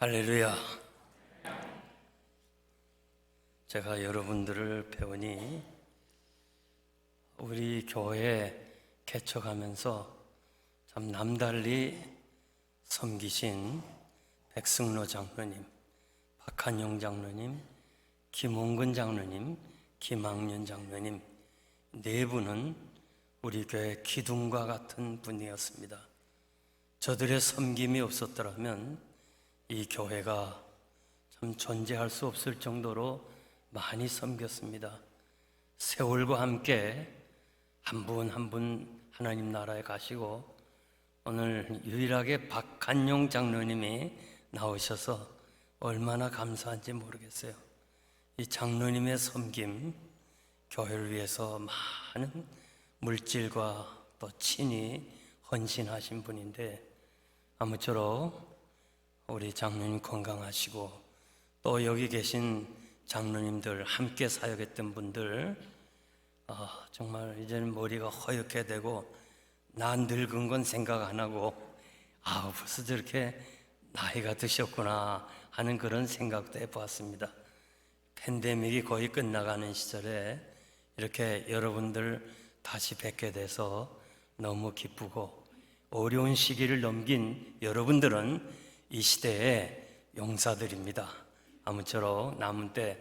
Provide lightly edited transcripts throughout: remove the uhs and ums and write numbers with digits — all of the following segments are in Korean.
할렐루야. 제가 여러분들을 배우니 우리 교회 개척하면서 참 남달리 섬기신 백승로 장로님, 박한용 장로님, 김홍근 장로님, 김학년 장로님 네 분은 우리 교회 기둥과 같은 분이었습니다. 저들의 섬김이 없었더라면 이 교회가 참 존재할 수 없을 정도로 많이 섬겼습니다. 세월과 함께 한 분 한 분 하나님 나라에 가시고 오늘 유일하게 박한용 장로님이 나오셔서 얼마나 감사한지 모르겠어요. 이 장로님의 섬김, 교회를 위해서 많은 물질과 또 친히 헌신하신 분인데 아무쪼록 우리 장로님 건강하시고 또 여기 계신 장로님들 함께 사역했던 분들 정말 이제는 머리가 허옇게 되고 나 늙은 건 생각 안 하고 벌써 저렇게 나이가 드셨구나 하는 그런 생각도 해보았습니다. 팬데믹이 거의 끝나가는 시절에 이렇게 여러분들 다시 뵙게 돼서 너무 기쁘고 어려운 시기를 넘긴 여러분들은 이 시대의 용사들입니다. 아무쪼록 남은 때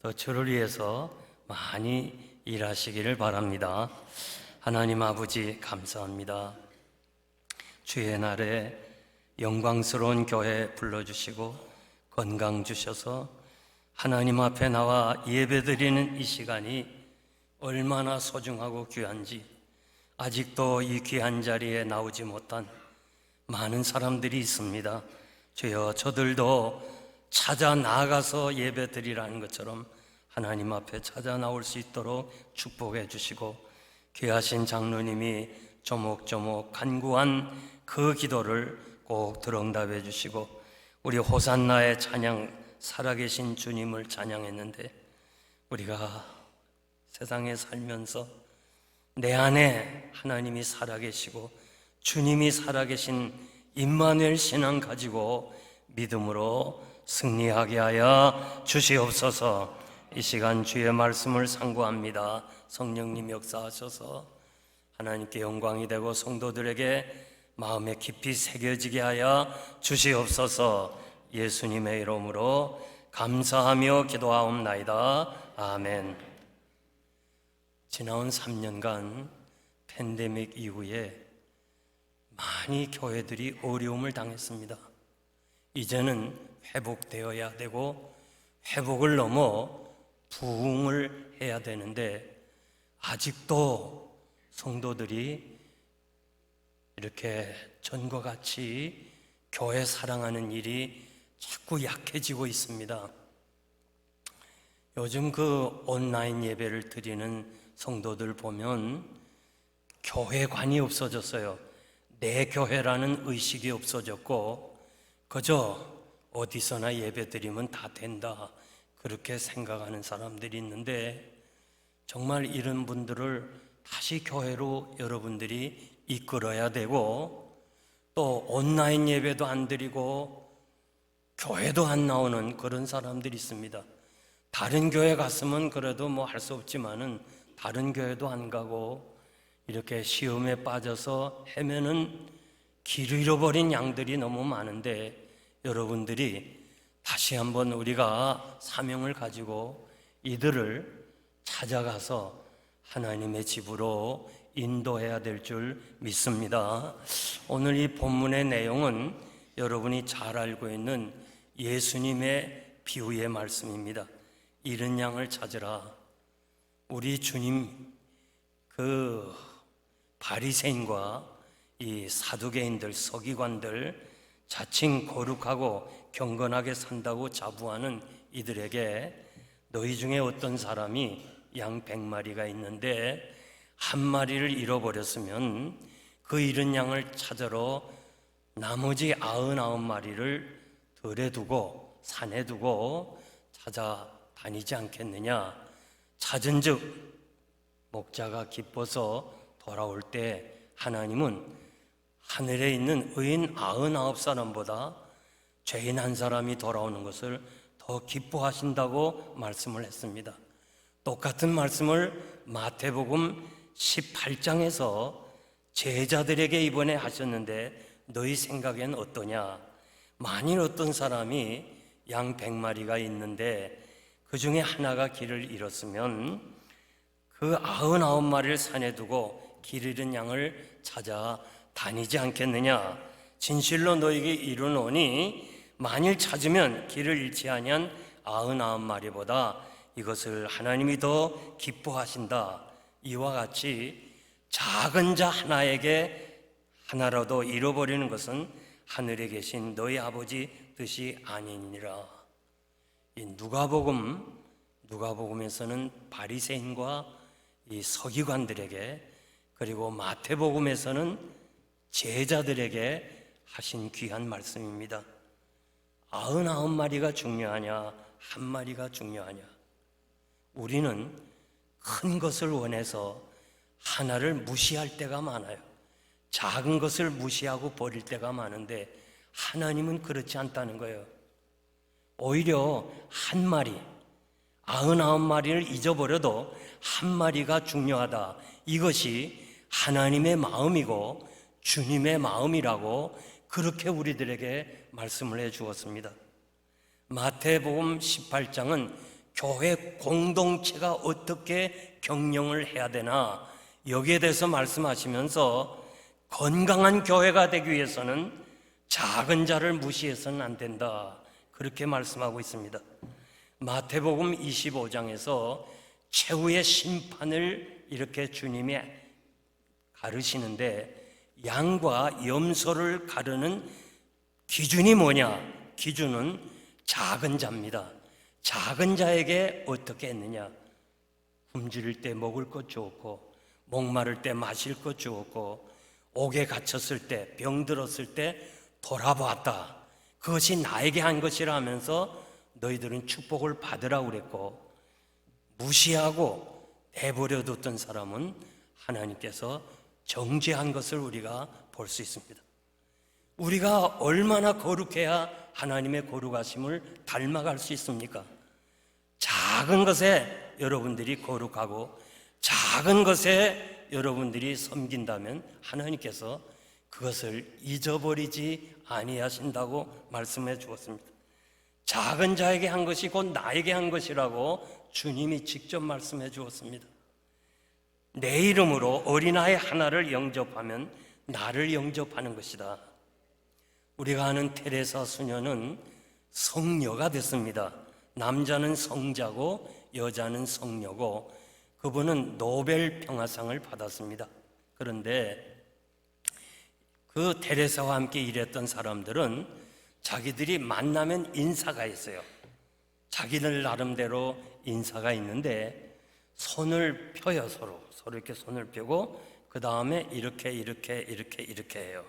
더 저를 위해서 많이 일하시기를 바랍니다. 하나님 아버지 감사합니다. 주의 날에 영광스러운 교회 불러주시고 건강 주셔서 하나님 앞에 나와 예배드리는 이 시간이 얼마나 소중하고 귀한지 아직도 이 귀한 자리에 나오지 못한 많은 사람들이 있습니다. 주여, 저들도 찾아 나가서 예배 드리라는 것처럼 하나님 앞에 찾아 나올 수 있도록 축복해 주시고 귀하신 장로님이 조목조목 간구한 그 기도를 꼭 들응답해 주시고 우리 호산나의 찬양, 살아계신 주님을 찬양했는데 우리가 세상에 살면서 내 안에 하나님이 살아계시고 주님이 살아계신 임마누엘 신앙 가지고 믿음으로 승리하게 하여 주시옵소서. 이 시간 주의 말씀을 상고합니다. 성령님 역사하셔서 하나님께 영광이 되고 성도들에게 마음에 깊이 새겨지게 하여 주시옵소서. 예수님의 이름으로 감사하며 기도하옵나이다. 아멘. 지나온 3년간 팬데믹 이후에 많이 교회들이 어려움을 당했습니다. 이제는 회복되어야 되고 회복을 넘어 부흥을 해야 되는데 아직도 성도들이 이렇게 전과 같이 교회 사랑하는 일이 자꾸 약해지고 있습니다. 요즘 그 온라인 예배를 드리는 성도들 보면 교회관이 없어졌어요. 내 교회라는 의식이 없어졌고 그저 어디서나 예배 드리면 다 된다 그렇게 생각하는 사람들이 있는데 정말 이런 분들을 다시 교회로 여러분들이 이끌어야 되고 또 온라인 예배도 안 드리고 교회도 안 나오는 그런 사람들이 있습니다. 다른 교회 갔으면 그래도 뭐 할 수 없지만은 다른 교회도 안 가고 이렇게 시험에 빠져서 헤매는 길을 잃어버린 양들이 너무 많은데 여러분들이 다시 한번 우리가 사명을 가지고 이들을 찾아가서 하나님의 집으로 인도해야 될 줄 믿습니다. 오늘 이 본문의 내용은 여러분이 잘 알고 있는 예수님의 비유의 말씀입니다. 잃은 양을 찾으라. 우리 주님 그 바리새인과 이 사두개인들, 서기관들 자칭 거룩하고 경건하게 산다고 자부하는 이들에게 너희 중에 어떤 사람이 양 100마리가 있는데 한 마리를 잃어버렸으면 그 잃은 양을 찾으러 나머지 99마리를 들에 두고 산에 두고 찾아다니지 않겠느냐. 찾은즉 목자가 기뻐서 돌아올 때 하나님은 하늘에 있는 의인 99사람보다 죄인 한 사람이 돌아오는 것을 더 기뻐하신다고 말씀을 했습니다. 똑같은 말씀을 마태복음 18장에서 제자들에게 이번에 하셨는데 너희 생각엔 어떠냐? 만일 어떤 사람이 양 100마리가 있는데 그 중에 하나가 길을 잃었으면 그 99마리를 산에 두고 길 잃은 양을 찾아 다니지 않겠느냐? 진실로 너희에게 이르노니 만일 찾으면 길을 잃지 아니한 99마리보다 이것을 하나님이 더 기뻐하신다. 이와 같이 작은 자 하나에게 하나라도 잃어버리는 것은 하늘에 계신 너희 아버지 뜻이 아니니라. 이 누가복음에서는 바리새인과 이 서기관들에게, 그리고 마태복음에서는 제자들에게 하신 귀한 말씀입니다. 99마리가 중요하냐, 한 마리가 중요하냐? 우리는 큰 것을 원해서 하나를 무시할 때가 많아요. 작은 것을 무시하고 버릴 때가 많은데 하나님은 그렇지 않다는 거예요. 오히려 한 마리, 99마리를 잊어버려도 한 마리가 중요하다. 이것이 하나님의 마음이고 주님의 마음이라고 그렇게 우리들에게 말씀을 해 주었습니다. 마태복음 18장은 교회 공동체가 어떻게 경영을 해야 되나, 여기에 대해서 말씀하시면서 건강한 교회가 되기 위해서는 작은 자를 무시해서는 안 된다, 그렇게 말씀하고 있습니다. 마태복음 25장에서 최후의 심판을 이렇게 주님이 가르시는데, 양과 염소를 가르는 기준이 뭐냐? 기준은 작은 자입니다. 작은 자에게 어떻게 했느냐? 굶주릴 때 먹을 것 주었고, 목마를 때 마실 것 주었고, 옥에 갇혔을 때, 병들었을 때 돌아보았다. 그것이 나에게 한 것이라 하면서 너희들은 축복을 받으라고 그랬고, 무시하고 내버려 뒀던 사람은 하나님께서 정죄한 것을 우리가 볼 수 있습니다. 우리가 얼마나 거룩해야 하나님의 거룩하심을 닮아갈 수 있습니까? 작은 것에 여러분들이 거룩하고 작은 것에 여러분들이 섬긴다면 하나님께서 그것을 잊어버리지 아니하신다고 말씀해 주었습니다. 작은 자에게 한 것이 곧 나에게 한 것이라고 주님이 직접 말씀해 주었습니다. 내 이름으로 어린아이 하나를 영접하면 나를 영접하는 것이다. 우리가 아는 테레사 수녀는 성녀가 됐습니다. 남자는 성자고 여자는 성녀고, 그분은 노벨 평화상을 받았습니다. 그런데 그 테레사와 함께 일했던 사람들은 자기들이 만나면 인사가 있어요. 자기들 나름대로 인사가 있는데 손을 펴요. 서로 이렇게 손을 펴고 그 다음에 이렇게 해요.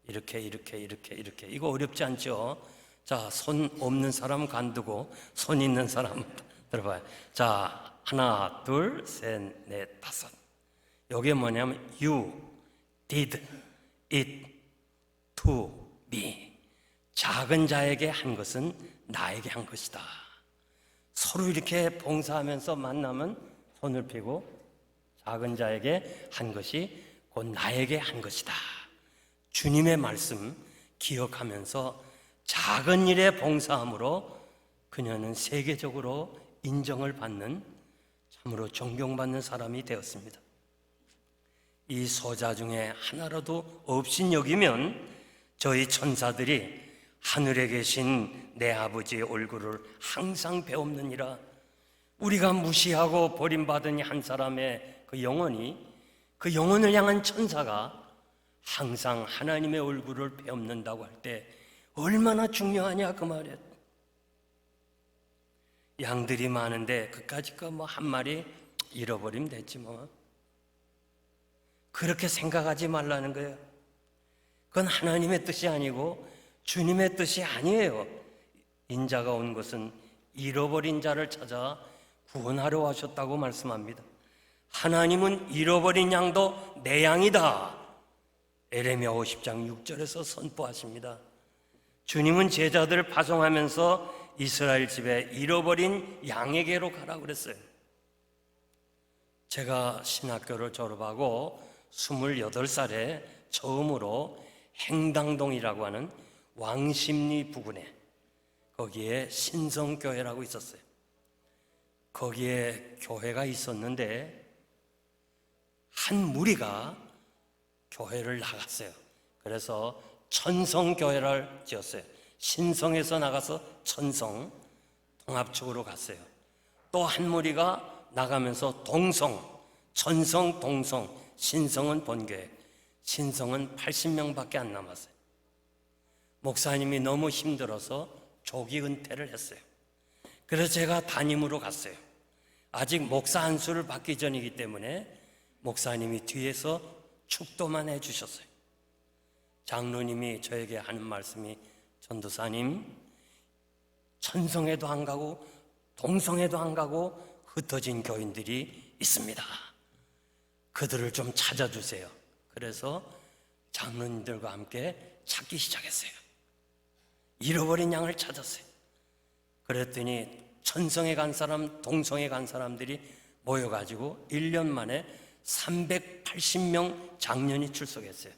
이렇게. 이거 어렵지 않죠? 자, 손 없는 사람 간두고 손 있는 사람 들어봐요. 자, 하나, 둘, 셋, 넷, 다섯. 이게 뭐냐면 You did it to me. 작은 자에게 한 것은 나에게 한 것이다. 서로 이렇게 봉사하면서 만나면 손을 펴고 작은 자에게 한 것이 곧 나에게 한 것이다. 주님의 말씀 기억하면서 작은 일에 봉사함으로 그녀는 세계적으로 인정을 받는, 참으로 존경받는 사람이 되었습니다. 이 소자 중에 하나라도 없인 여기면 저희 천사들이 하늘에 계신 내 아버지의 얼굴을 항상 배옵느니라. 우리가 무시하고 버림받은 한 사람의 그 영혼을 향한 천사가 항상 하나님의 얼굴을 배옵는다고 할 때 얼마나 중요하냐 그 말이에요. 양들이 많은데 그까짓 거 뭐 한 마리 잃어버리면 됐지 뭐. 그렇게 생각하지 말라는 거예요. 그건 하나님의 뜻이 아니고 주님의 뜻이 아니에요. 인자가 온 것은 잃어버린 자를 찾아 구원하려 하셨다고 말씀합니다. 하나님은 잃어버린 양도 내 양이다. 에레미야 50장 6절에서 선포하십니다. 주님은 제자들을 파송하면서 이스라엘 집에 잃어버린 양에게로 가라고 그랬어요. 제가 신학교를 졸업하고 28살에 처음으로 행당동이라고 하는 왕십리 부근에 거기에 신성교회라고 있었어요. 거기에 교회가 있었는데 한 무리가 교회를 나갔어요. 그래서 천성교회를 지었어요. 신성에서 나가서 천성, 동합 쪽으로 갔어요. 또 한 무리가 나가면서 동성, 천성, 동성, 신성은 본교회, 신성은 80명밖에 안 남았어요. 목사님이 너무 힘들어서 조기 은퇴를 했어요. 그래서 제가 담임으로 갔어요. 아직 목사 안수를 받기 전이기 때문에 목사님이 뒤에서 축도만 해주셨어요. 장로님이 저에게 하는 말씀이, 전도사님, 천성에도 안 가고 동성에도 안 가고 흩어진 교인들이 있습니다. 그들을 좀 찾아주세요. 그래서 장로님들과 함께 찾기 시작했어요. 잃어버린 양을 찾았어요. 그랬더니 천성에 간 사람, 동성에 간 사람들이 모여가지고 1년 만에 380명 장년이 출석했어요.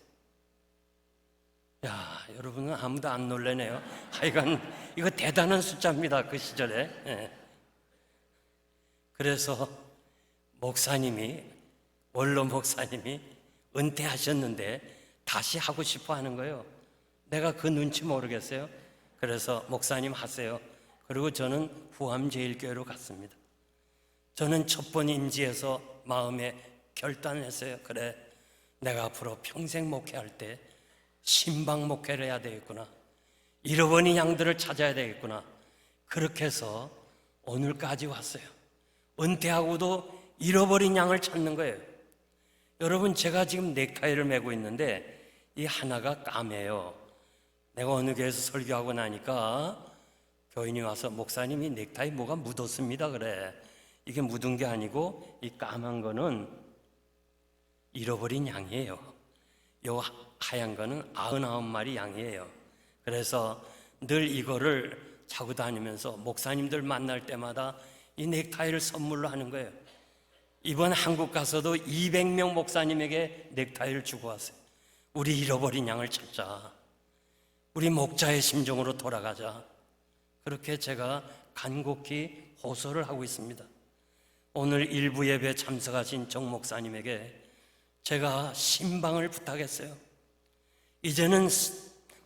야, 여러분은 아무도 안 놀래네요. 하여간 이거 대단한 숫자입니다, 그 시절에. 예. 그래서 목사님이, 원로 목사님이 은퇴하셨는데 다시 하고 싶어 하는 거예요. 내가 그 눈치 모르겠어요. 그래서 목사님 하세요. 그리고 저는 후암제일교회로 갔습니다. 저는 첫 번 임지에서 마음에 결단을 했어요. 그래, 내가 앞으로 평생 목회할 때 신방 목회를 해야 되겠구나. 잃어버린 양들을 찾아야 되겠구나. 그렇게 해서 오늘까지 왔어요. 은퇴하고도 잃어버린 양을 찾는 거예요. 여러분, 제가 지금 넥타이를 메고 있는데 이 하나가 까매요. 내가 어느 교회에서 설교하고 나니까 교인이 와서, 목사님이 넥타이 뭐가 묻었습니다. 그래. 이게 묻은 게 아니고 이 까만 거는 잃어버린 양이에요. 요 하얀 거는 99마리 양이에요. 그래서 늘 이거를 차고 다니면서 목사님들 만날 때마다 이 넥타이를 선물로 하는 거예요. 이번 한국 가서도 200명 목사님에게 넥타이를 주고 왔어요. 우리 잃어버린 양을 찾자. 우리 목자의 심정으로 돌아가자. 그렇게 제가 간곡히 호소를 하고 있습니다. 오늘 일부 예배에 참석하신 정 목사님에게 제가 신방을 부탁했어요. 이제는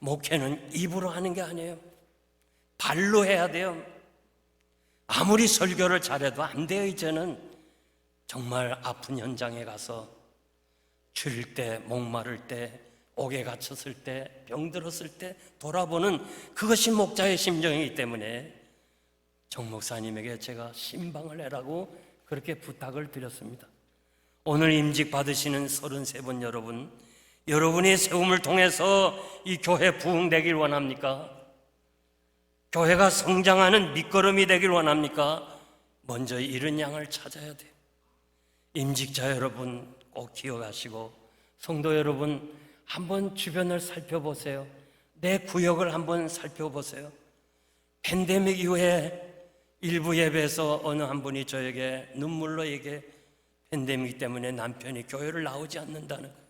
목회는 입으로 하는 게 아니에요. 발로 해야 돼요. 아무리 설교를 잘해도 안 돼요. 이제는 정말 아픈 현장에 가서 줄 때, 목마를 때, 옥에 갇혔을 때, 병들었을 때 돌아보는 그것이 목자의 심정이기 때문에 정 목사님에게 제가 신방을 해라고 그렇게 부탁을 드렸습니다. 오늘 임직 받으시는 33분 여러분, 여러분의 세움을 통해서 이 교회 부흥되길 원합니까? 교회가 성장하는 밑거름이 되길 원합니까? 먼저 잃은 양을 찾아야 돼요. 임직자 여러분 꼭 기억하시고, 성도 여러분 한번 주변을 살펴보세요. 내 구역을 한번 살펴보세요. 팬데믹 이후에 일부 예배에서 어느 한 분이 저에게 눈물로 팬데믹 때문에 남편이 교회를 나오지 않는다는 거예요.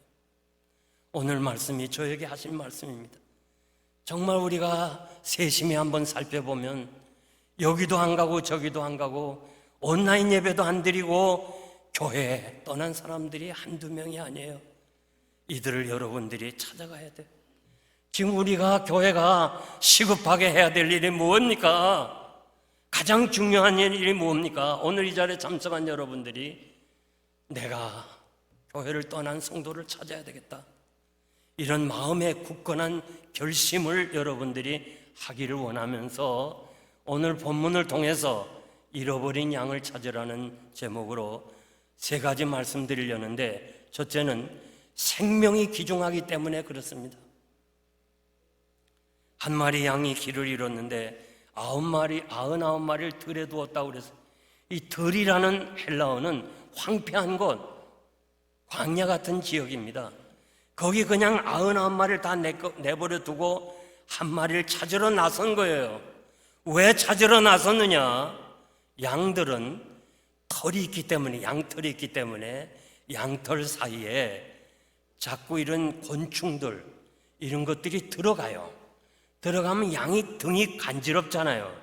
오늘 말씀이 저에게 하신 말씀입니다. 정말 우리가 세심히 한번 살펴보면 여기도 안 가고 저기도 안 가고 온라인 예배도 안 드리고 교회에 떠난 사람들이 한두 명이 아니에요. 이들을 여러분들이 찾아가야 돼요. 지금 우리가 교회가 시급하게 해야 될 일이 무엇입니까? 가장 중요한 일이 무엇입니까? 오늘 이 자리에 참석한 여러분들이 내가 교회를 떠난 성도를 찾아야 되겠다, 이런 마음의 굳건한 결심을 여러분들이 하기를 원하면서 오늘 본문을 통해서 잃어버린 양을 찾으라는 제목으로 3가지 말씀드리려는데, 첫째는 생명이 귀중하기 때문에 그렇습니다. 한 마리 양이 길을 잃었는데 99마리를 들에 두었다고 그랬어요. 이 들이라는 헬라어는 황폐한 곳, 광야 같은 지역입니다. 거기 그냥 99마리를 다 내버려 두고 한 마리를 찾으러 나선 거예요. 왜 찾으러 나섰느냐? 양들은 털이 있기 때문에, 양털이 있기 때문에 양털 사이에 자꾸 이런 곤충들, 이런 것들이 들어가요. 들어가면 양이 등이 간지럽잖아요.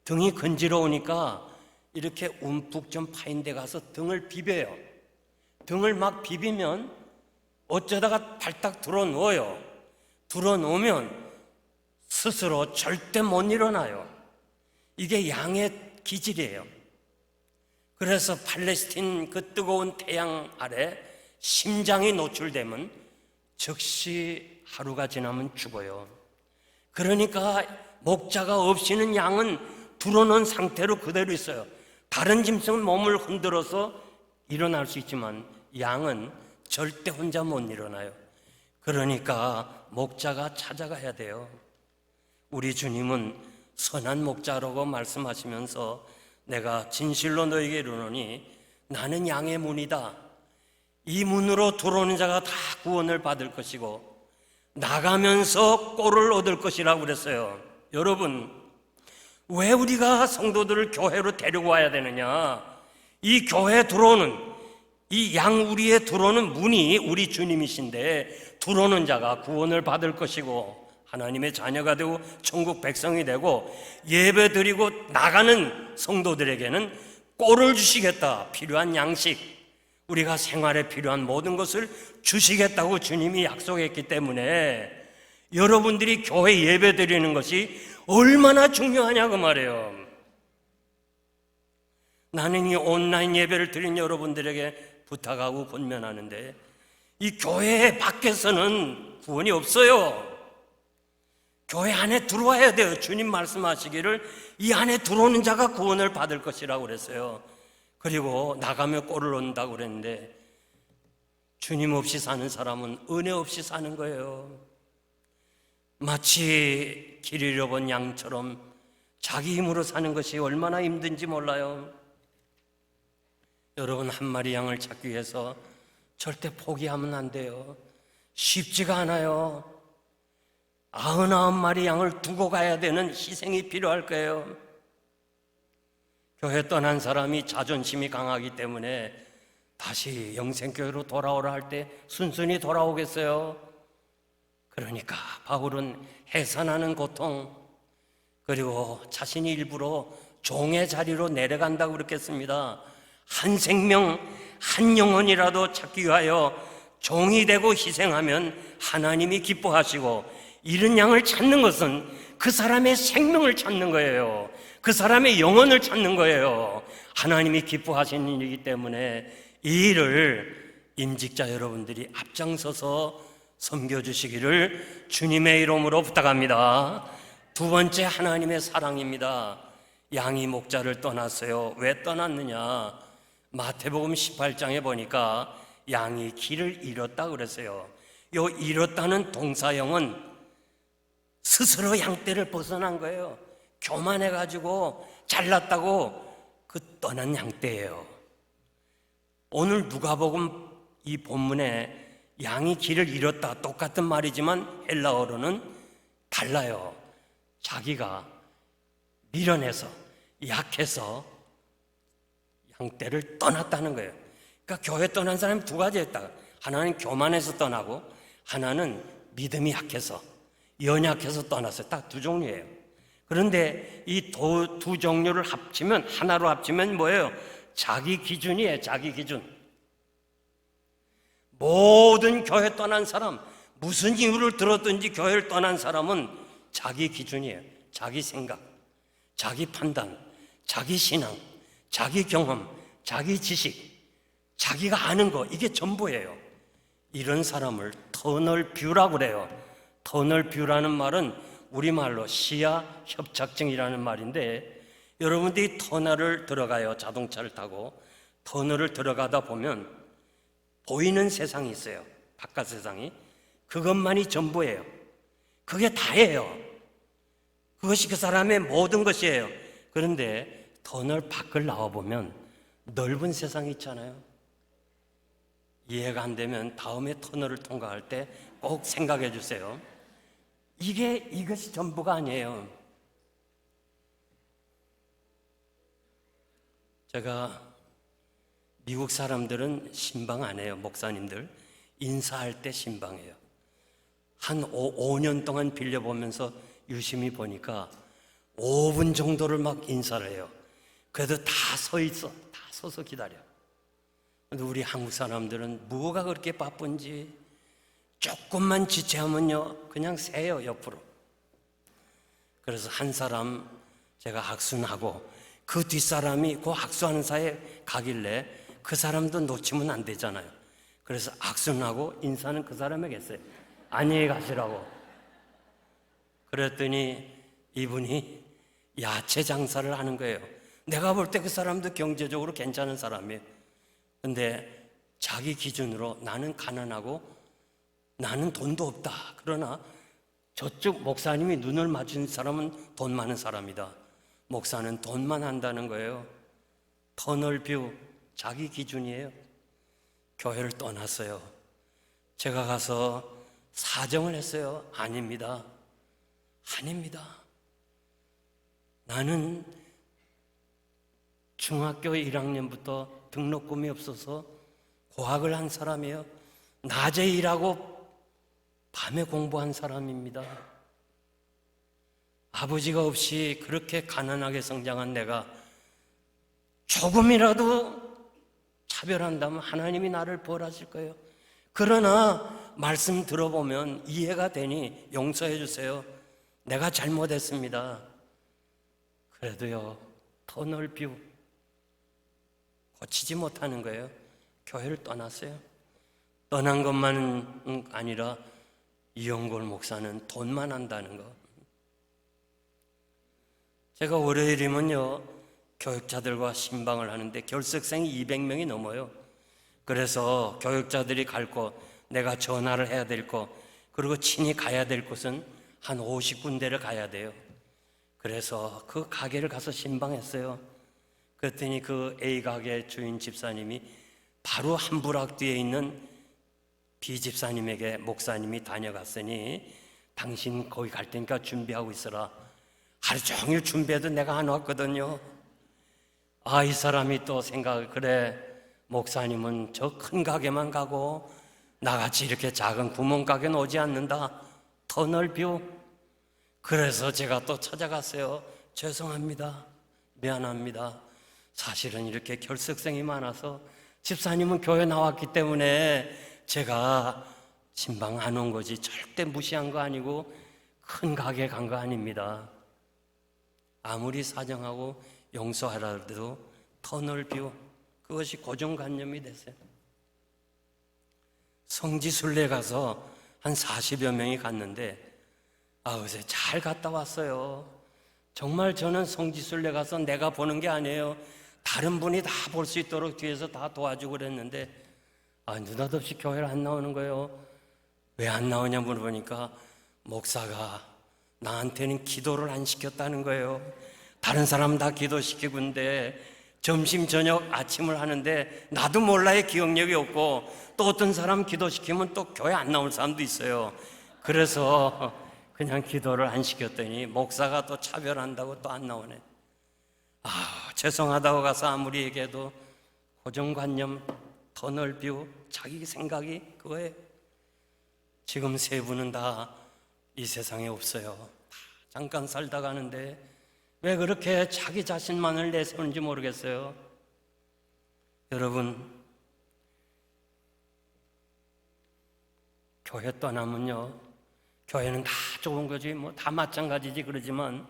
등이 간지러우니까 이렇게 움푹 좀 파인 데 가서 등을 비벼요. 등을 막 비비면 어쩌다가 발딱 들어누워요. 들어놓으면 스스로 절대 못 일어나요. 이게 양의 기질이에요. 그래서 팔레스틴 그 뜨거운 태양 아래 심장이 노출되면 즉시 하루가 지나면 죽어요. 그러니까 목자가 없이는 양은 불어넣은 상태로 그대로 있어요. 다른 짐승은 몸을 흔들어서 일어날 수 있지만 양은 절대 혼자 못 일어나요. 그러니까 목자가 찾아가야 돼요. 우리 주님은 선한 목자라고 말씀하시면서 내가 진실로 너에게 이르노니 나는 양의 문이다. 이 문으로 들어오는 자가 다 구원을 받을 것이고 나가면서 꼴을 얻을 것이라고 그랬어요. 여러분, 왜 우리가 성도들을 교회로 데리고 와야 되느냐? 이 교회에 들어오는, 이 양우리에 들어오는 문이 우리 주님이신데 들어오는 자가 구원을 받을 것이고 하나님의 자녀가 되고 천국 백성이 되고 예배 드리고 나가는 성도들에게는 꼴을 주시겠다. 필요한 양식, 우리가 생활에 필요한 모든 것을 주시겠다고 주님이 약속했기 때문에 여러분들이 교회 예배 드리는 것이 얼마나 중요하냐고 말해요. 나는 이 온라인 예배를 드린 여러분들에게 부탁하고 권면하는데 이 교회 밖에서는 구원이 없어요. 교회 안에 들어와야 돼요. 주님 말씀하시기를 이 안에 들어오는 자가 구원을 받을 것이라고 그랬어요. 그리고 나가며 꼴을 얻는다고 그랬는데 주님 없이 사는 사람은 은혜 없이 사는 거예요. 마치 길 잃어본 양처럼 자기 힘으로 사는 것이 얼마나 힘든지 몰라요. 여러분, 한 마리 양을 찾기 위해서 절대 포기하면 안 돼요. 쉽지가 않아요. 99마리 양을 두고 가야 되는 희생이 필요할 거예요. 교회 떠난 사람이 자존심이 강하기 때문에 다시 영생교회로 돌아오라 할 때 순순히 돌아오겠어요. 그러니까 바울은 해산하는 고통, 그리고 자신이 일부러 종의 자리로 내려간다고 그랬겠습니다. 한 생명, 한 영혼이라도 찾기 위하여 종이 되고 희생하면 하나님이 기뻐하시고, 이런 양을 찾는 것은 그 사람의 생명을 찾는 거예요. 그 사람의 영혼을 찾는 거예요. 하나님이 기뻐하시는 일이기 때문에 이 일을 임직자 여러분들이 앞장서서 섬겨주시기를 주님의 이름으로 부탁합니다. 두 번째, 하나님의 사랑입니다. 양이 목자를 떠났어요. 왜 떠났느냐? 마태복음 18장에 보니까 양이 길을 잃었다 그랬어요. 요 잃었다는 동사형은 스스로 양떼를 벗어난 거예요. 교만해가지고 잘났다고 그 떠난 양떼예요. 오늘 누가복음 이 본문에 양이 길을 잃었다 똑같은 말이지만 헬라어로는 달라요. 자기가 미련해서 약해서 양떼를 떠났다는 거예요. 그러니까 교회 떠난 사람이 두 가지였다. 하나는 교만해서 떠나고 하나는 믿음이 약해서, 연약해서 떠났어요. 딱 두 종류예요. 그런데 이 두 종류를 합치면, 하나로 합치면 뭐예요? 자기 기준이에요. 자기 기준. 모든 교회 떠난 사람, 무슨 이유를 들었든지 교회를 떠난 사람은 자기 기준이에요. 자기 생각, 자기 판단, 자기 신앙, 자기 경험, 자기 지식, 자기가 아는 거, 이게 전부예요. 이런 사람을 터널 뷰라고 그래요. 터널 뷰라는 말은 우리말로 시야 협착증이라는 말인데, 여러분들이 터널을 들어가요. 자동차를 타고 터널을 들어가다 보면 보이는 세상이 있어요. 바깥 세상이. 그것만이 전부예요. 그게 다예요. 그것이 그 사람의 모든 것이에요. 그런데 터널 밖을 나와보면 넓은 세상이 있잖아요. 이해가 안 되면 다음에 터널을 통과할 때 꼭 생각해 주세요. 이것이 전부가 아니에요. 제가 미국 사람들은 신방 안 해요. 목사님들 인사할 때 신방해요. 한 5년 동안 빌려보면서 유심히 보니까 5분 정도를 막 인사를 해요. 그래도 다 서 있어. 다 서서 기다려. 근데 우리 한국 사람들은 뭐가 그렇게 바쁜지 조금만 지체하면요 그냥 세요 옆으로. 그래서 한 사람 제가 악순하고 그 뒷사람이 그 악수하는 사이에 가길래 그 사람도 놓치면 안 되잖아요. 그래서 악순하고 인사는 그 사람에게 했어요. 안녕히 가시라고. 그랬더니 이분이 야채 장사를 하는 거예요. 내가 볼 때 그 사람도 경제적으로 괜찮은 사람이에요. 근데 자기 기준으로 나는 가난하고 나는 돈도 없다. 그러나 저쪽 목사님이 눈을 맞춘 사람은 돈 많은 사람이다. 목사는 돈만 한다는 거예요. 터널뷰, 자기 기준이에요. 교회를 떠났어요. 제가 가서 사정을 했어요. 아닙니다. 나는 중학교 1학년부터 등록금이 없어서 고학을 한 사람이에요. 낮에 일하고 밤에 공부한 사람입니다. 아버지가 없이 그렇게 가난하게 성장한 내가 조금이라도 차별한다면 하나님이 나를 벌하실 거예요. 그러나 말씀 들어보면 이해가 되니 용서해 주세요. 내가 잘못했습니다. 그래도요, 터널뷰 고치지 못하는 거예요. 교회를 떠났어요. 떠난 것만은 아니라 이영골 목사는 돈만 한다는 거. 제가 월요일이면요 교육자들과 신방을 하는데 결석생이 200명이 넘어요. 그래서 교육자들이 갈 곳, 내가 전화를 해야 될 곳, 그리고 친히 가야 될 곳은 한 50군데를 가야 돼요. 그래서 그 가게를 가서 신방했어요. 그랬더니 그 A 가게 주인 집사님이 바로 한 부락 뒤에 있는 B 집사님에게 목사님이 다녀갔으니 당신 거기 갈 테니까 준비하고 있어라. 하루 종일 준비해도 내가 안 왔거든요. 이 사람이 또 생각을, 그래, 목사님은 저 큰 가게만 가고 나같이 이렇게 작은 구멍가게는 오지 않는다. 터널뷰. 그래서 제가 또 찾아갔어요. 죄송합니다. 미안합니다. 사실은 이렇게 결석생이 많아서 집사님은 교회 나왔기 때문에 제가 신방 안 온 거지 절대 무시한 거 아니고 큰 가게 간 거 아닙니다. 아무리 사정하고 용서하라도 터널뷰, 그것이 고정관념이 됐어요. 성지순례 가서 한 40여 명이 갔는데 그새 잘 갔다 왔어요. 정말 저는 성지순례 가서 내가 보는 게 아니에요. 다른 분이 다 볼 수 있도록 뒤에서 다 도와주고 그랬는데 느닷없이 교회를 안 나오는 거예요. 왜 안 나오냐 물어보니까 목사가 나한테는 기도를 안 시켰다는 거예요. 다른 사람 다 기도시키고 있는데 점심, 저녁, 아침을 하는데 나도 몰라요. 기억력이 없고 또 어떤 사람 기도시키면 또 교회 안 나올 사람도 있어요. 그래서 그냥 기도를 안 시켰더니 목사가 또 차별한다고 또 안 나오네. 죄송하다고 가서 아무리 얘기해도 고정관념, 터널뷰, 자기 생각이 그거예요. 지금 세 분은 다 이 세상에 없어요. 다 잠깐 살다 가는데 왜 그렇게 자기 자신만을 내세우는지 모르겠어요. 여러분, 교회 떠나면요, 교회는 다 좋은 거지, 다 마찬가지지. 그러지만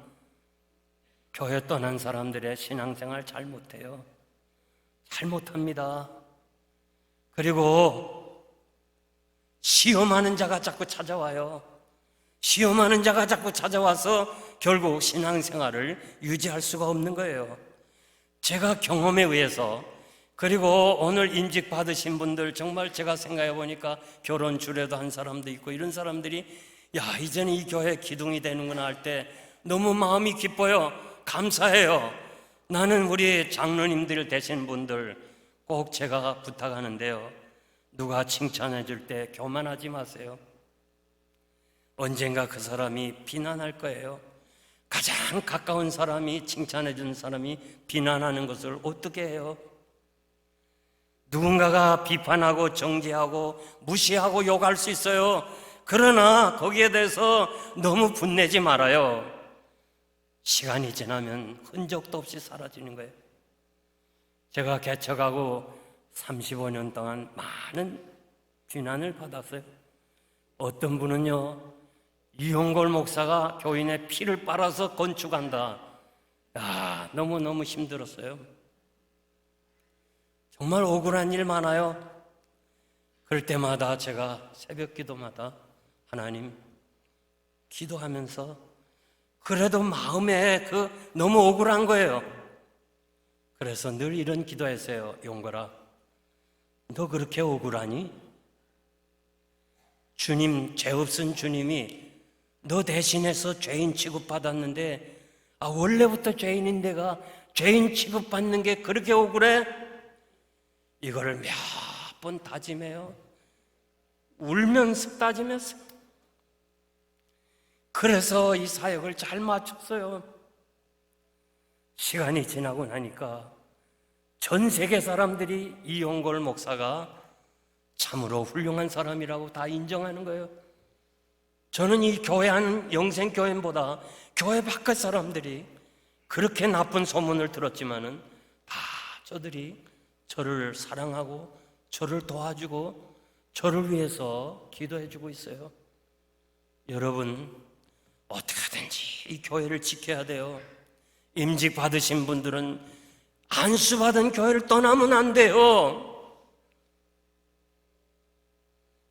교회 떠난 사람들의 신앙생활 잘 못해요. 잘 못합니다. 그리고 시험하는 자가 자꾸 찾아와요. 시험하는 자가 자꾸 찾아와서 결국 신앙생활을 유지할 수가 없는 거예요. 제가 경험에 의해서, 그리고 오늘 인직 받으신 분들 정말 제가 생각해 보니까 결혼 주례도 한 사람도 있고 이런 사람들이 이제는 이 교회 기둥이 되는구나 할 때 너무 마음이 기뻐요. 감사해요. 나는 우리 장로님들 되신 분들 꼭 제가 부탁하는데요, 누가 칭찬해 줄 때 교만하지 마세요. 언젠가 그 사람이 비난할 거예요. 가장 가까운 사람이, 칭찬해 주는 사람이 비난하는 것을 어떻게 해요? 누군가가 비판하고 정죄하고 무시하고 욕할 수 있어요. 그러나 거기에 대해서 너무 분내지 말아요. 시간이 지나면 흔적도 없이 사라지는 거예요. 제가 개척하고 35년 동안 많은 비난을 받았어요. 어떤 분은요, 이용골 목사가 교인의 피를 빨아서 건축한다. 너무너무 힘들었어요. 정말 억울한 일 많아요. 그럴 때마다 제가 새벽 기도마다 하나님 기도하면서 그래도 마음에 너무 억울한 거예요. 그래서 늘 이런 기도했어요. 용걸아, 너 그렇게 억울하니? 주님, 죄 없은 주님이 너 대신해서 죄인 취급받았는데 원래부터 죄인인 내가 죄인 취급받는 게 그렇게 억울해? 이거를 몇 번 다짐해요. 울면서 다짐했어. 그래서 이 사역을 잘 마쳤어요. 시간이 지나고 나니까 전 세계 사람들이 이용골 목사가 참으로 훌륭한 사람이라고 다 인정하는 거예요. 저는 이 교회하는 영생교회보다 교회 바깥 사람들이 그렇게 나쁜 소문을 들었지만은 다 저들이 저를 사랑하고 저를 도와주고 저를 위해서 기도해주고 있어요. 여러분, 어떻게 하든지 이 교회를 지켜야 돼요. 임직 받으신 분들은 안수받은 교회를 떠나면 안 돼요.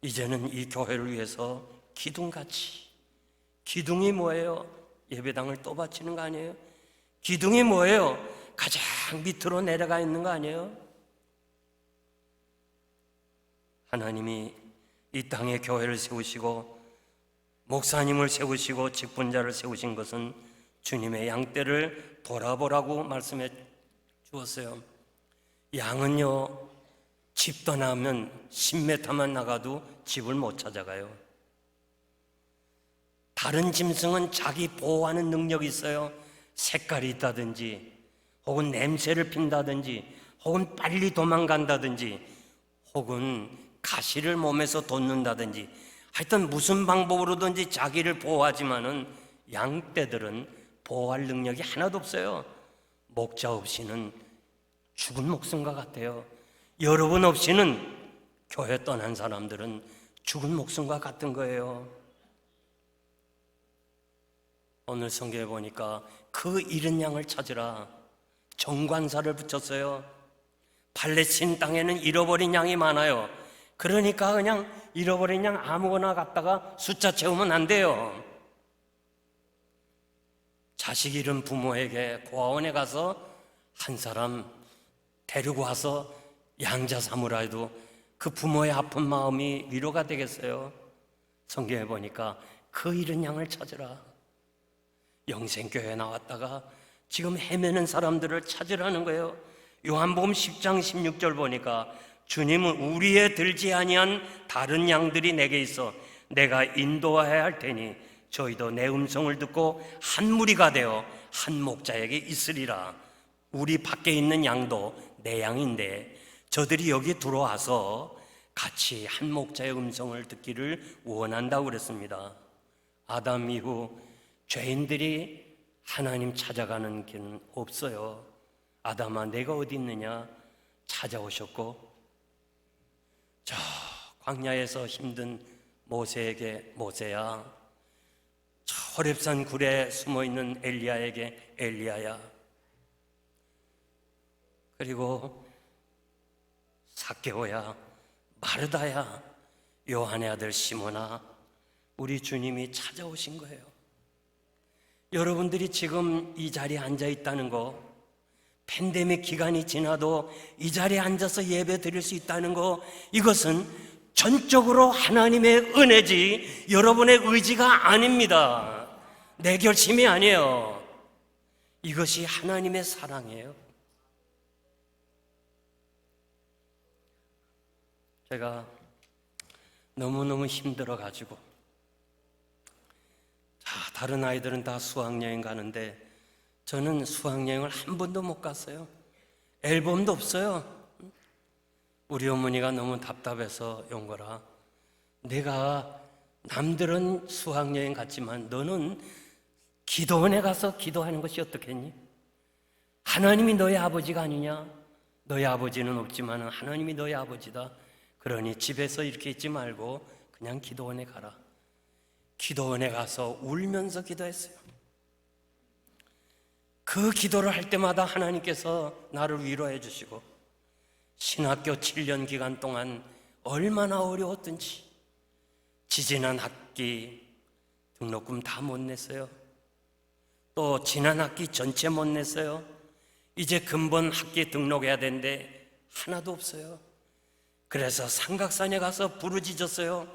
이제는 이 교회를 위해서 기둥같이, 기둥이 뭐예요? 예배당을 또 바치는 거 아니에요? 기둥이 뭐예요? 가장 밑으로 내려가 있는 거 아니에요? 하나님이 이 땅에 교회를 세우시고 목사님을 세우시고 직분자를 세우신 것은 주님의 양떼를 돌아보라고 말씀해 주었어요. 양은요, 집 떠나면 10m만 나가도 집을 못 찾아가요. 다른 짐승은 자기 보호하는 능력이 있어요. 색깔이 있다든지 혹은 냄새를 핀다든지 혹은 빨리 도망간다든지 혹은 가시를 몸에서 돋는다든지 하여튼 무슨 방법으로든지 자기를 보호하지만은 양떼들은 보호할 능력이 하나도 없어요. 목자 없이는 죽은 목숨과 같아요. 여러분 없이는 교회 떠난 사람들은 죽은 목숨과 같은 거예요. 오늘 성경에 보니까 그 잃은 양을 찾으라 정관사를 붙였어요. 팔레스틴 땅에는 잃어버린 양이 많아요. 그러니까 그냥 잃어버린 양 아무거나 갖다가 숫자 채우면 안 돼요. 자식 잃은 부모에게 고아원에 가서 한 사람 데리고 와서 양자 삼으라 해도 그 부모의 아픈 마음이 위로가 되겠어요? 성경에 보니까 그 잃은 양을 찾으라. 영생교회에 나왔다가 지금 헤매는 사람들을 찾으라는 거예요. 요한복음 10장 16절 보니까 주님은 우리에 들지 아니한 다른 양들이 내게 있어 내가 인도하여야 할 테니 저희도 내 음성을 듣고 한 무리가 되어 한 목자에게 있으리라. 우리 밖에 있는 양도 내 양인데 저들이 여기 들어와서 같이 한 목자의 음성을 듣기를 원한다고 그랬습니다. 아담 이후 죄인들이 하나님 찾아가는 길은 없어요. 아담아 내가 어디 있느냐 찾아오셨고 저 광야에서 힘든 모세에게 모세야, 저 호렙산 굴에 숨어있는 엘리야에게 엘리야야, 그리고 삭개오야, 마르다야, 요한의 아들 시몬아, 우리 주님이 찾아오신 거예요. 여러분들이 지금 이 자리에 앉아 있다는 거, 팬데믹 기간이 지나도 이 자리에 앉아서 예배 드릴 수 있다는 거, 이것은 전적으로 하나님의 은혜지 여러분의 의지가 아닙니다. 내 결심이 아니에요. 이것이 하나님의 사랑이에요. 제가 너무너무 힘들어가지고 다른 아이들은 다 수학여행 가는데 저는 수학여행을 한 번도 못 갔어요. 앨범도 없어요. 우리 어머니가 너무 답답해서 온 거라. 내가 남들은 수학여행 갔지만 너는 기도원에 가서 기도하는 것이 어떻겠니? 하나님이 너의 아버지가 아니냐? 너의 아버지는 없지만 하나님이 너의 아버지다. 그러니 집에서 이렇게 있지 말고 그냥 기도원에 가라. 기도원에 가서 울면서 기도했어요. 그 기도를 할 때마다 하나님께서 나를 위로해 주시고, 신학교 7년 기간 동안 얼마나 어려웠던지, 지지난 학기 등록금 다 못 냈어요. 또 지난 학기 전체 못 냈어요. 이제 근본 학기 등록해야 되는데 하나도 없어요. 그래서 삼각산에 가서 부르짖었어요.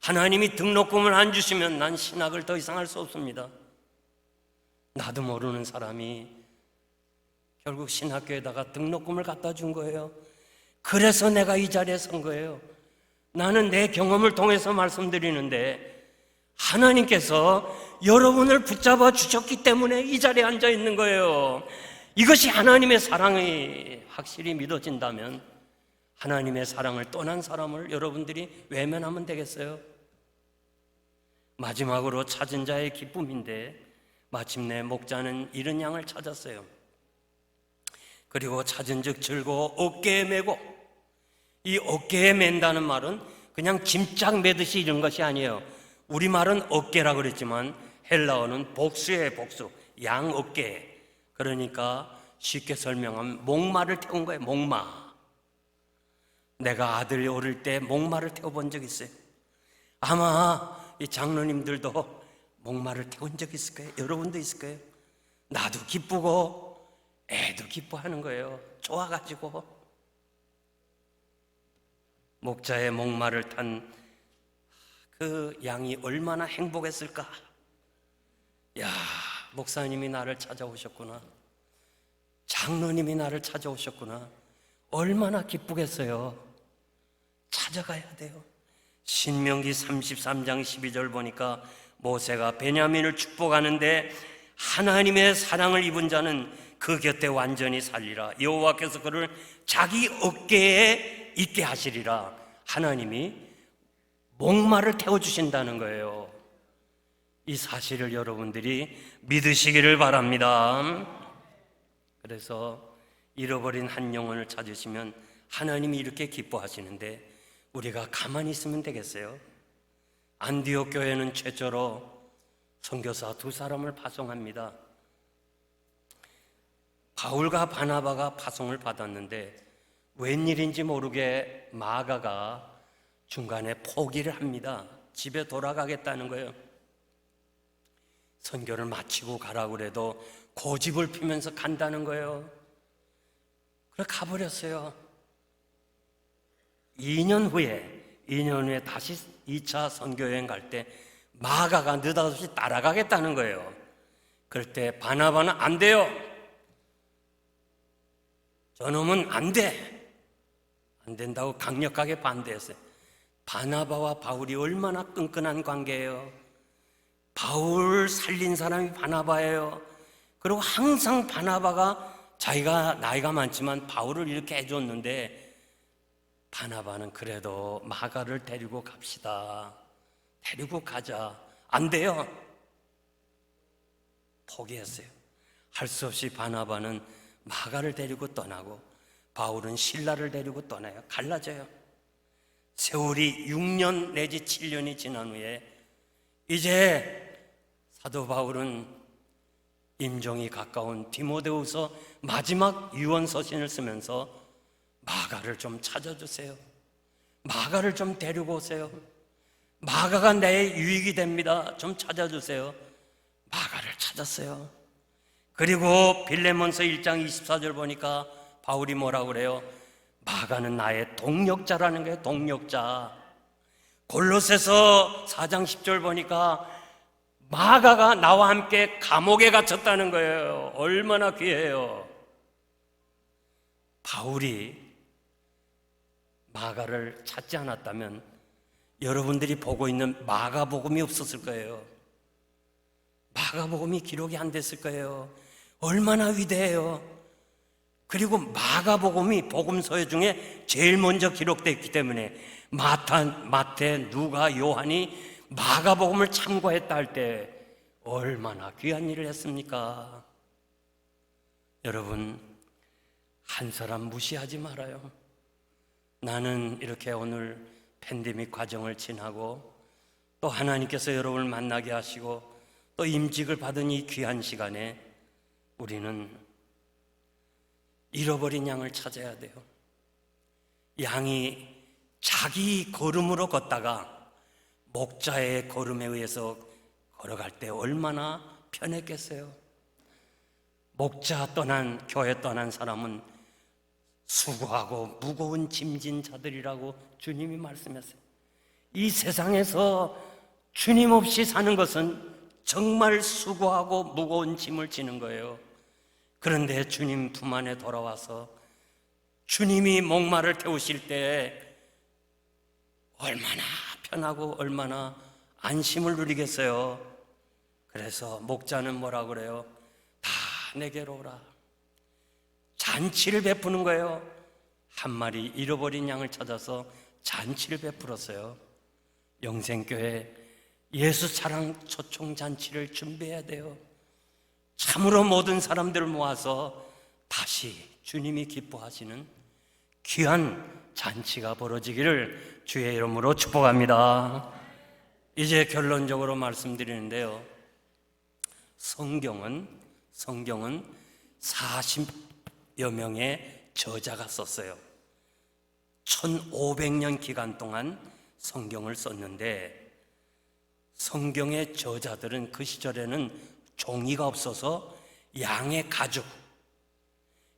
하나님이 등록금을 안 주시면 난 신학을 더 이상 할 수 없습니다. 나도 모르는 사람이 결국 신학교에다가 등록금을 갖다 준 거예요. 그래서 내가 이 자리에 선 거예요. 나는 내 경험을 통해서 말씀드리는데 하나님께서 여러분을 붙잡아 주셨기 때문에 이 자리에 앉아 있는 거예요. 이것이 하나님의 사랑이 확실히 믿어진다면 하나님의 사랑을 떠난 사람을 여러분들이 외면하면 되겠어요? 마지막으로 찾은 자의 기쁨인데 마침내 목자는 잃은 양을 찾았어요. 그리고 찾은 즉 즐거워 어깨에 메고, 이 어깨에 맨다는 말은 그냥 짐짝 매듯이 이런 것이 아니에요. 우리말은 어깨라 그랬지만 헬라어는 복수예요. 복수, 양 어깨. 그러니까 쉽게 설명하면 목마를 태운 거예요. 목마. 내가 아들이 어릴 때 목마를 태워본 적 있어요. 아마 이 장로님들도 목마를 태운 적 있을 거예요. 여러분도 있을 거예요. 나도 기쁘고 애도 기뻐하는 거예요. 좋아가지고. 목자의 목마를 탄 그 양이 얼마나 행복했을까. 야, 목사님이 나를 찾아오셨구나. 장로님이 나를 찾아오셨구나. 얼마나 기쁘겠어요. 찾아가야 돼요. 신명기 33장 12절 보니까 모세가 베냐민을 축복하는데 하나님의 사랑을 입은 자는 그 곁에 완전히 살리라. 여호와께서 그를 자기 어깨에 있게 하시리라. 하나님이 목마를 태워주신다는 거예요. 이 사실을 여러분들이 믿으시기를 바랍니다. 그래서 잃어버린 한 영혼을 찾으시면 하나님이 이렇게 기뻐하시는데 우리가 가만히 있으면 되겠어요? 안디옥 교회는 최초로 선교사 2사람을 파송합니다. 바울과 바나바가 파송을 받았는데 웬일인지 모르게 마가가 중간에 포기를 합니다. 집에 돌아가겠다는 거예요. 선교를 마치고 가라고 그래도 고집을 피면서 간다는 거예요. 그래 가버렸어요. 2년 후에 다시 2차 선교여행 갈 때 마가가 느닷없이 따라가겠다는 거예요. 그럴 때 바나바는 안 돼요. 저놈은 안 돼. 안 된다고 강력하게 반대했어요. 바나바와 바울이 얼마나 끈끈한 관계예요. 바울 살린 사람이 바나바예요. 그리고 항상 바나바가 자기가 나이가 많지만 바울을 이렇게 해줬는데 바나바는 그래도 마가를 데리고 갑시다. 데리고 가자. 안 돼요. 포기했어요. 할 수 없이 바나바는 마가를 데리고 떠나고 바울은 실라를 데리고 떠나요. 갈라져요. 세월이 6년 내지 7년이 지난 후에 이제 사도 바울은 임종이 가까운 디모데후서 마지막 유언 서신을 쓰면서 마가를 좀 찾아주세요. 마가를 좀 데리고 오세요. 마가가 내 유익이 됩니다. 좀 찾아주세요. 마가를 찾았어요. 그리고 빌레몬서 1장 24절 보니까 바울이 뭐라고 그래요? 마가는 나의 동력자라는 거예요. 동력자. 골로새서 4장 10절 보니까 마가가 나와 함께 감옥에 갇혔다는 거예요. 얼마나 귀해요. 바울이 마가를 찾지 않았다면 여러분들이 보고 있는 마가복음이 없었을 거예요. 마가복음이 기록이 안 됐을 거예요. 얼마나 위대해요. 그리고 마가복음이 복음서 중에 제일 먼저 기록됐기 때문에 마태, 누가, 요한이 마가복음을 참고했다 할 때 얼마나 귀한 일을 했습니까? 여러분, 한 사람 무시하지 말아요. 나는 이렇게 오늘 팬데믹 과정을 지나고 또 하나님께서 여러분을 만나게 하시고 또 임직을 받은 이 귀한 시간에 우리는 잃어버린 양을 찾아야 돼요. 양이 자기 걸음으로 걷다가 목자의 걸음에 의해서 걸어갈 때 얼마나 편했겠어요. 목자 떠난, 교회 떠난 사람은 수고하고 무거운 짐진 자들이라고 주님이 말씀했어요. 이 세상에서 주님 없이 사는 것은 정말 수고하고 무거운 짐을 지는 거예요. 그런데 주님 품 안에 돌아와서 주님이 목마를 태우실 때 얼마나 편하고 얼마나 안심을 누리겠어요. 그래서 목자는 뭐라 그래요? 다 내게로 오라. 잔치를 베푸는 거예요. 한 마리 잃어버린 양을 찾아서 잔치를 베풀었어요. 영생교회 예수 사랑 초청 잔치를 준비해야 돼요. 참으로 모든 사람들을 모아서 다시 주님이 기뻐하시는 귀한 잔치가 벌어지기를 주의 이름으로 축복합니다. 이제 결론적으로 말씀드리는데요. 성경은 40여 명의 저자가 썼어요. 1500년 기간 동안 성경을 썼는데 성경의 저자들은 그 시절에는 종이가 없어서 양의 가죽,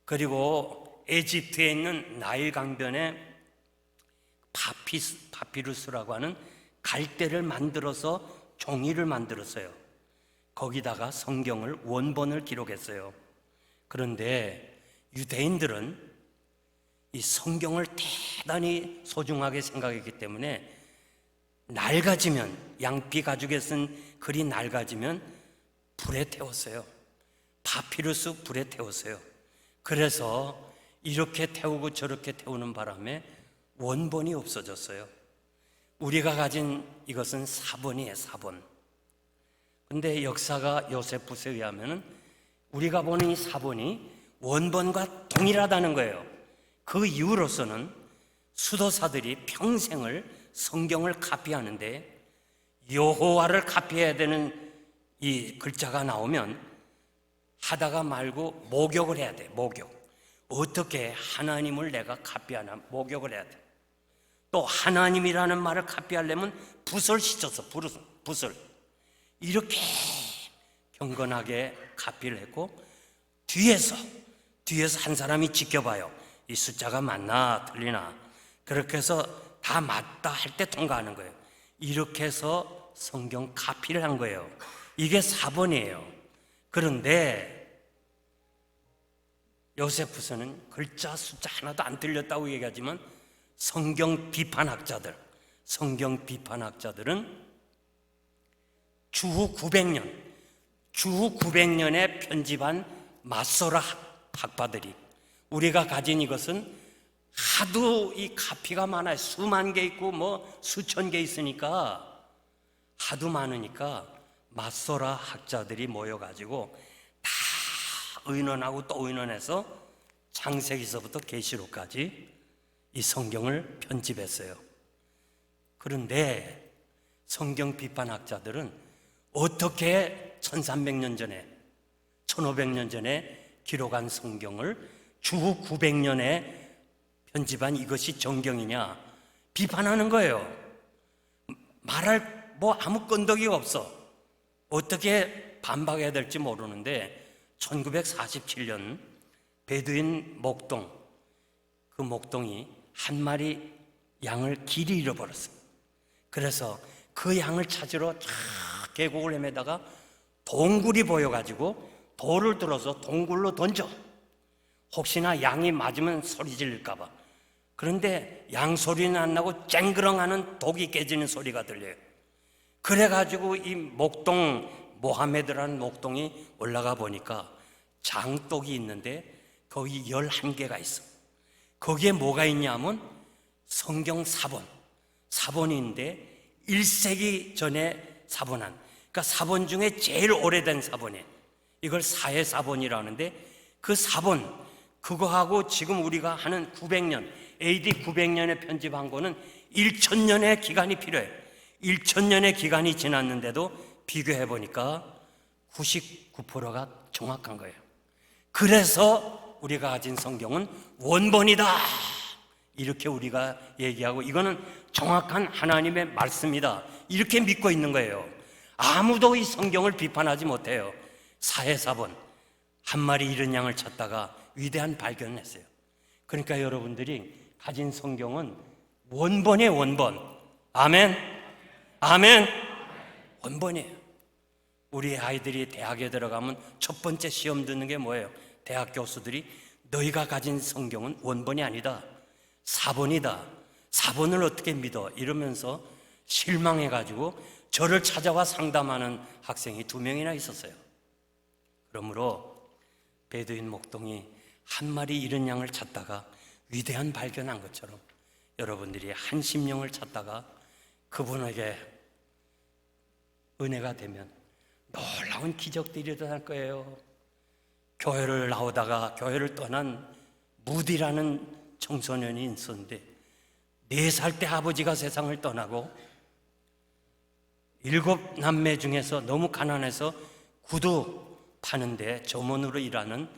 그리고 에집트에 있는 나일 강변에 파피루스라고 하는 갈대를 만들어서 종이를 만들었어요. 거기다가 성경을 원본을 기록했어요. 그런데 유대인들은 이 성경을 대단히 소중하게 생각했기 때문에 낡아지면, 양피 가죽에 쓴 글이 낡아지면 불에 태웠어요. 파피루스 불에 태웠어요. 그래서 이렇게 태우고 저렇게 태우는 바람에 원본이 없어졌어요. 우리가 가진 이것은 사본이에요, 사본. 근데 역사가 요세푸스에 의하면 우리가 보는 이 사본이 원본과 동일하다는 거예요. 그 이후로서는 수도사들이 평생을 성경을 카피하는데 여호와를 카피해야 되는 이 글자가 나오면 하다가 말고 목욕을 해야 돼. 목욕. 어떻게 하나님을 내가 카피하나? 목욕을 해야 돼. 또 하나님이라는 말을 카피하려면 붓을 씻어서 붓을 이렇게 경건하게 카피를 했고 뒤에서 한 사람이 지켜봐요. 이 숫자가 맞나 틀리나. 그렇게 해서 다 맞다 할 때 통과하는 거예요. 이렇게 해서 성경 카피를 한 거예요. 이게 사본이에요. 그런데 요세푸스는 글자 숫자 하나도 안 틀렸다고 얘기하지만 성경 비판학자들은 주후 900년에 편집한 마소라 학파들이, 우리가 가진 이것은 하도 이 카피가 많아요. 수만 개 있고 뭐 수천 개 있으니까 하도 많으니까 마소라 학자들이 모여가지고 다 의논하고 또 의논해서 창세기서부터 계시록까지 이 성경을 편집했어요. 그런데 성경 비판학자들은 어떻게 1300년 전에 1500년 전에 기록한 성경을 주후 900년에 편집한 이것이 정경이냐 비판하는 거예요. 말할 뭐 아무 끈덕이가 없어. 어떻게 반박해야 될지 모르는데 1947년 베두인 목동, 그 목동이 한 마리 양을 길이 잃어버렸어요. 그래서 그 양을 찾으러 쫙 계곡을 헤매다가 동굴이 보여가지고 돌을 들어서 동굴로 던져. 혹시나 양이 맞으면 소리 지를까봐. 그런데 양 소리는 안 나고 쨍그렁하는 독이 깨지는 소리가 들려요. 그래가지고 이 목동 모하메드라는 목동이 올라가 보니까 장독이 있는데 거기 11개가 있어. 거기에 뭐가 있냐면 성경 사본이 있는데 1세기 전에 사본한, 그러니까 사본 중에 제일 오래된 사본이에요. 이걸 사해사본이라는데 그 사본, 그거하고 지금 우리가 하는 900년, AD 900년에 편집한 거는 1000년의 기간이 필요해요. 1000년의 기간이 지났는데도 비교해 보니까 99%가 정확한 거예요. 그래서 우리가 가진 성경은 원본이다, 이렇게 우리가 얘기하고, 이거는 정확한 하나님의 말씀이다, 이렇게 믿고 있는 거예요. 아무도 이 성경을 비판하지 못해요. 사해사본, 한 마리 잃은 양을 찾다가 위대한 발견을 했어요. 그러니까 여러분들이 가진 성경은 원본이에요. 원본. 아멘. 아멘. 원본이에요. 우리 아이들이 대학에 들어가면 첫 번째 시험 듣는 게 뭐예요? 대학 교수들이 너희가 가진 성경은 원본이 아니다, 사본이다, 사본을 어떻게 믿어? 이러면서 실망해가지고 저를 찾아와 상담하는 학생이 2명이나 있었어요. 그러므로 베두인 목동이 한 마리 잃은 양을 찾다가 위대한 발견한 것처럼 여러분들이 한 심령을 찾다가 그분에게 은혜가 되면 놀라운 기적들이 일어날 거예요. 교회를 나오다가 교회를 떠난 무디라는 청소년이 있었는데 4살 때 아버지가 세상을 떠나고 7남매 중에서 너무 가난해서 구두 파는데 점원으로 일하는,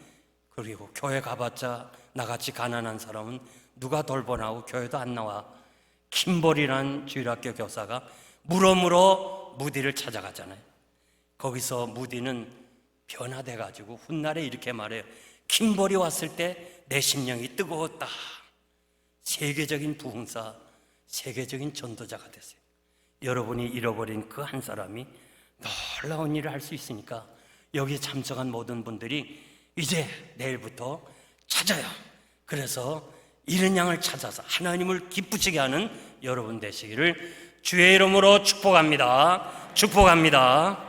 그리고 교회 가봤자 나같이 가난한 사람은 누가 돌보나고 교회도 안 나와, 킴볼이라는 주일학교 교사가 물어물어 무디를 찾아가잖아요. 거기서 무디는 변화돼가지고 훗날에 이렇게 말해요. 킴볼이 왔을 때 내 심령이 뜨거웠다. 세계적인 부흥사, 세계적인 전도자가 됐어요. 여러분이 잃어버린 그 한 사람이 놀라운 일을 할 수 있으니까 여기 참석한 모든 분들이 이제 내일부터 찾아요. 그래서 잃은 양을 찾아서 하나님을 기쁘시게 하는 여러분 되시기를 주의 이름으로 축복합니다. 축복합니다.